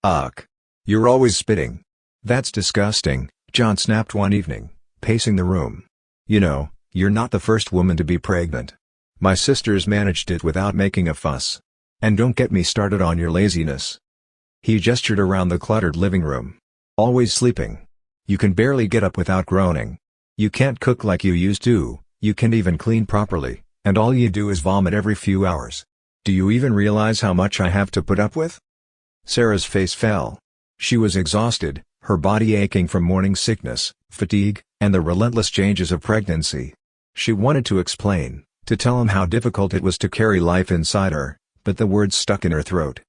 Ugh. You're always spitting. That's disgusting, John snapped one evening, pacing the room. You know, you're not the first woman to be pregnant. My sisters managed it without making a fuss. And don't get me started on your laziness. He gestured around the cluttered living room. Always sleeping. You can barely get up without groaning. You can't cook like you used to, you can't even clean properly, and all you do is vomit every few hours. Do you even realize how much I have to put up with? Sarah's face fell. She was exhausted, her body aching from morning sickness, fatigue, and the relentless changes of pregnancy. She wanted to explain, to tell him how difficult it was to carry life inside her, but the words stuck in her throat.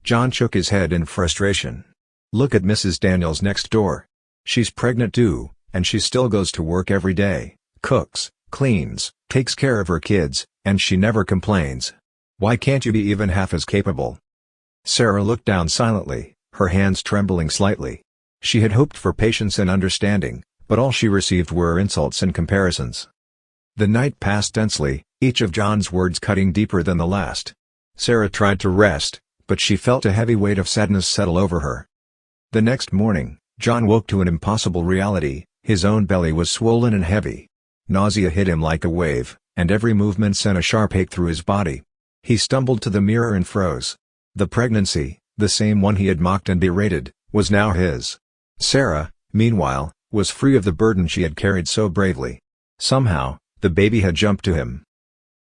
John shook his head in frustration. Look at Mrs. Daniels next door. She's pregnant too, and she still goes to work every day, cooks, cleans, takes care of her kids, and she never complains. Why can't you be even half as capable? Sarah looked down silently, her hands trembling slightly. She had hoped for patience and understanding, but all she received were insults and comparisons. The night passed tensely, each of John's words cutting deeper than the last. Sarah tried to rest, but she felt a heavy weight of sadness settle over her. The next morning, John woke to an impossible reality. His own belly was swollen and heavy. Nausea hit him like a wave, and every movement sent a sharp ache through his body. He stumbled to the mirror and froze. The pregnancy, the same one he had mocked and berated, was now his. Sarah, meanwhile, was free of the burden she had carried so bravely. Somehow, the baby had jumped to him.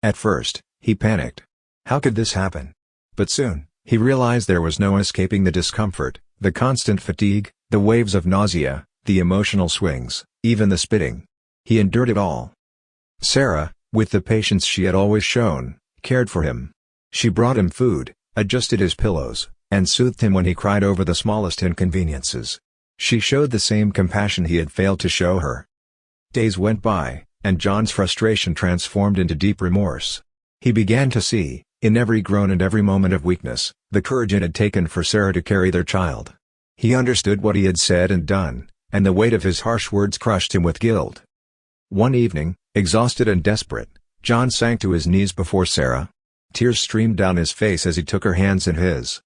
At first, he panicked. How could this happen? But soon, he realized there was no escaping the discomfort, the constant fatigue, the waves of nausea, the emotional swings, even the spitting. He endured it all. Sarah, with the patience she had always shown, cared for him. She brought him food, adjusted his pillows, and soothed him when he cried over the smallest inconveniences. She showed the same compassion he had failed to show her. Days went by, and John's frustration transformed into deep remorse. He began to see, in every groan and every moment of weakness, the courage it had taken for Sarah to carry their child. He understood what he had said and done, and the weight of his harsh words crushed him with guilt. One evening, exhausted and desperate, John sank to his knees before Sarah. Tears streamed down his face as he took her hands in his.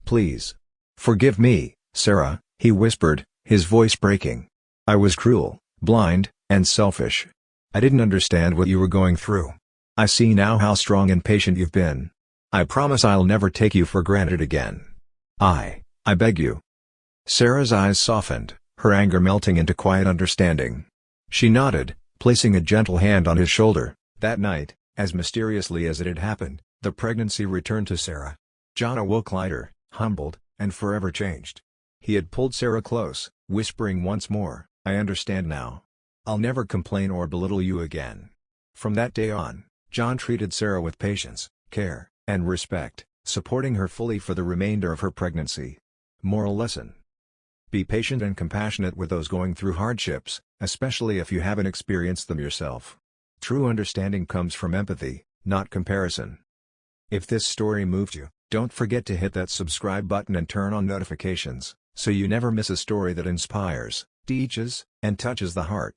"Please. Forgive me, Sarah," he whispered, his voice breaking. "I was cruel, blind, and selfish. I didn't understand what you were going through. I see now how strong and patient you've been. I promise I'll never take you for granted again. I beg you." Sarah's eyes softened, her anger melting into quiet understanding. She nodded, placing a gentle hand on his shoulder. That night, as mysteriously as it had happened, the pregnancy returned to Sarah. John awoke lighter, humbled, and forever changed. He had pulled Sarah close, whispering once more, "I understand now. I'll never complain or belittle you again." From that day on, John treated Sarah with patience, care, and respect, supporting her fully for the remainder of her pregnancy. Moral lesson: be patient and compassionate with those going through hardships, especially if you haven't experienced them yourself. True understanding comes from empathy, not comparison. If this story moved you, don't forget to hit that subscribe button and turn on notifications, so you never miss a story that inspires, teaches, and touches the heart.